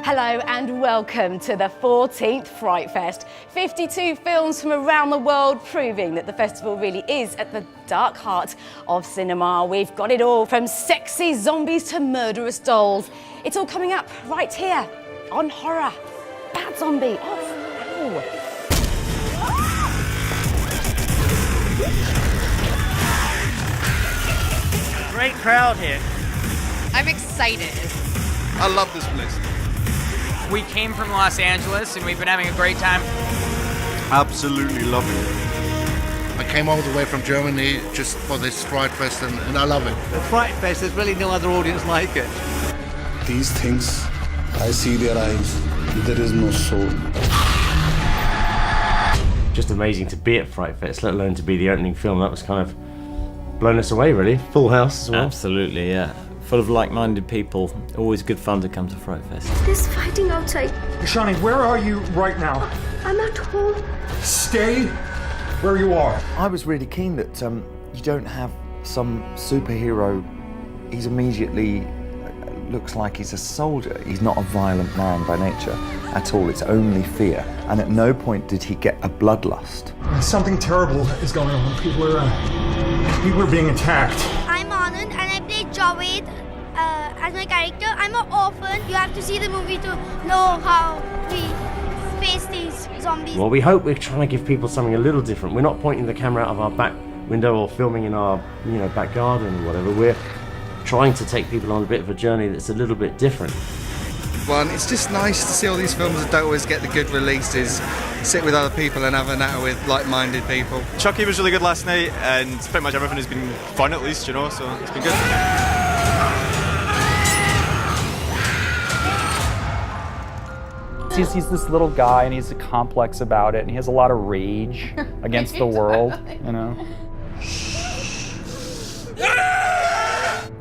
Hello and welcome to the 14th Frightfest. 52 films from around the world proving that the festival really is at the dark heart of cinema. We've got it all from sexy zombies to murderous dolls. It's all coming up right here on Horror. Bad Zombie off. Ow. Great crowd here. I'm excited. I love this place. We came from Los Angeles and we've been having a great time. Absolutely loving it. I came all the way from Germany just for this Frightfest and I love it. The Frightfest, there's really no other audience like it. These things, I see their eyes, there is no soul. Just amazing to be at Frightfest, let alone to be the opening film. That was kind of blown us away, really. Full house as well. Absolutely, yeah. Full of like-minded people. Always good fun to come to Frightfest. There's fighting outside. Shani, where are you right now? I'm at home. Stay where you are. I was really keen that you don't have some superhero. He's immediately looks like he's a soldier. He's not a violent man by nature at all. It's only fear. And at no point did he get a bloodlust. Something terrible is going on. People are being attacked. I'm Anand and I play Javed as my character. I'm an orphan. You have to see the movie to know how we face these zombies. Well, we hope we're trying to give people something a little different. We're not pointing the camera out of our back window or filming in our, back garden or whatever. We're trying to take people on a bit of a journey that's a little bit different. Well, it's just nice to see all these films that don't always get the good releases, sit with other people and have a natter with like-minded people. Chucky was really good last night and pretty much everything has been fun at least, so it's been good. He's this little guy and he's complex about it and he has a lot of rage against the world,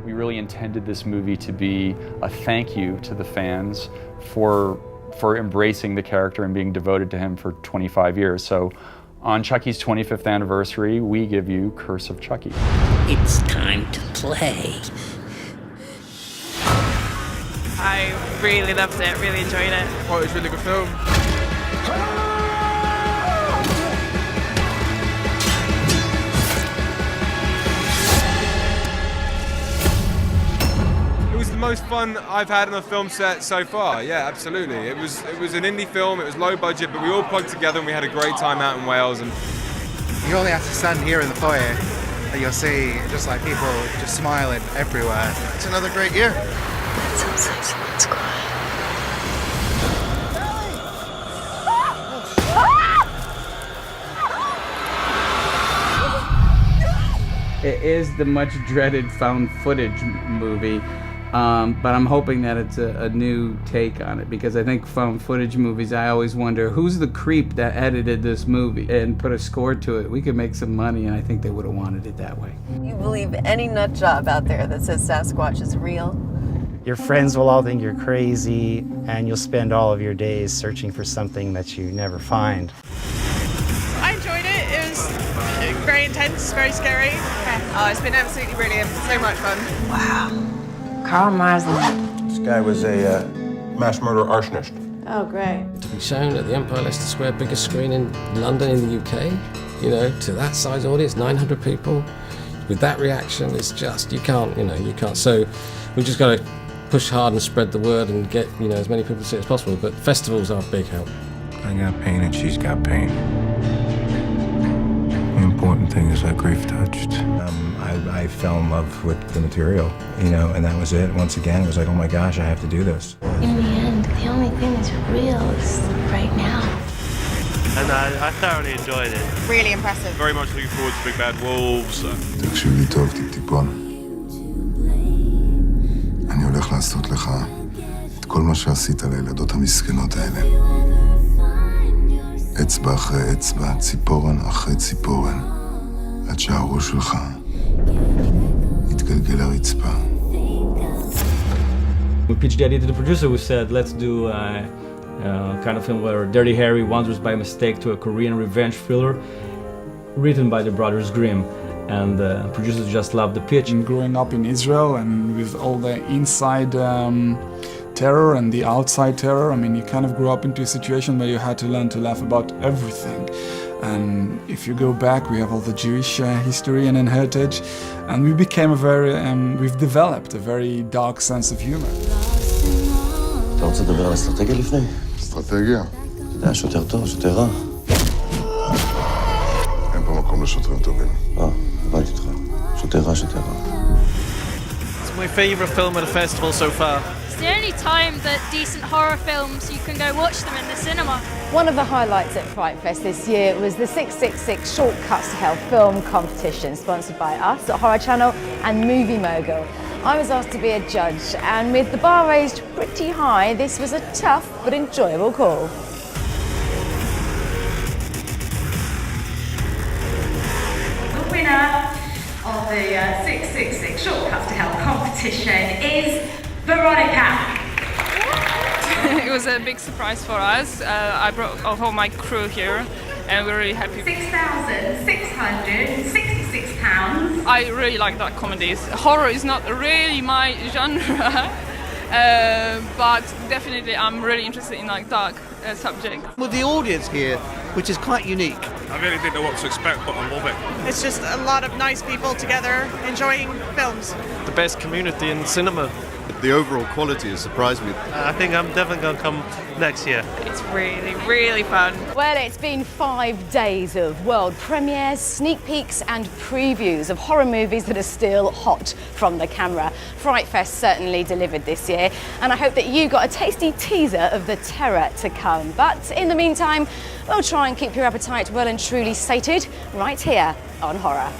We really intended this movie to be a thank you to the fans for embracing the character and being devoted to him for 25 years. So on Chucky's 25th anniversary, we give you Curse of Chucky. It's time to play. I really loved it, really enjoyed it. Oh, it was a really good film. It was the most fun I've had on a film set so far. Yeah, absolutely. It was an indie film, it was low budget, but we all plugged together and we had a great time out in Wales. And you only have to stand here in the foyer and you'll see just like people just smiling everywhere. It's another great year. That sounds like someone's crying. It is the much dreaded found footage movie, but I'm hoping that it's a new take on it, because I think found footage movies, I always wonder who's the creep that edited this movie and put a score to it. We could make some money, and I think they would have wanted it that way. You believe any nut job out there that says Sasquatch is real? Your friends will all think you're crazy, and you'll spend all of your days searching for something that you never find. I enjoyed it. It was very intense, very scary. Oh, it's been absolutely brilliant. So much fun. Wow. Carl Marsden. This guy was a mass murder arsonist. Oh, great. To be shown at the Empire Leicester Square biggest screen in London, in the UK, to that size audience, 900 people, with that reaction, it's just, you can't. So we've just got to push hard and spread the word and get, as many people to see it as possible. But festivals are a big help. I got pain and she's got pain. The important thing is that grief touched. I fell in love with the material, and that was it. Once again, it was like, oh my gosh, I have to do this. In the end, the only thing that's real is right now. And I thoroughly enjoyed it. Really impressive. very much looking forward to Big Bad Wolves. תקשיב לי טוב, טיפון. אני הולך לעשות לך את כל מה שעשית לילדות המסכנות האלה. אצבע אחרי אצבע, ציפורן אחרי ציפורן, עד שהראש שלך יתגלגל לרצפה. We pitched the idea to the producer who said, let's do kind of film where Dirty Harry wanders by mistake to a Korean revenge thriller written by the brothers Grimm. And the producers just loved the pitch. Growing up in Israel and with all the inside terror and the outside terror. I mean, you kind of grew up into a situation where you had to learn to laugh about everything. And if you go back, we have all the Jewish history and heritage, and we became we've developed a very dark sense of humor. אתה רוצה לדבר על אסטרטגיה לפני? אסטרטגיה? אתה יודע, שוטר טוב, שוטר רע. אין פה מקום לשוטרים טובים. הבנתי אותך. שוטר רע, שוטר רע. It's my favourite film at the festival so far. It's the only time that decent horror films, you can go watch them in the cinema. One of the highlights at Frightfest this year was the 666 Shortcuts to Hell film competition, sponsored by us at Horror Channel and Movie Mogul. I was asked to be a judge, and with the bar raised pretty high, this was a tough but enjoyable call. The winner of the 666 Shortcuts to Hell competition is Veronica. It was a big surprise for us. I brought all my crew here, and we're really happy. £6,666. I really like dark comedies. Horror is not really my genre, but definitely I'm really interested in like dark subjects. With the audience here, which is quite unique. I really didn't know what to expect, but I love it. It's just a lot of nice people together enjoying films. The best community in cinema. The overall quality has surprised me. I think I'm definitely going to come next year. It's really, really fun. Well, it's been 5 days of world premieres, sneak peeks and previews of horror movies that are still hot from the camera. Frightfest certainly delivered this year, and I hope that you got a tasty teaser of the terror to come. But in the meantime, we'll try and keep your appetite well and truly sated right here on Horror.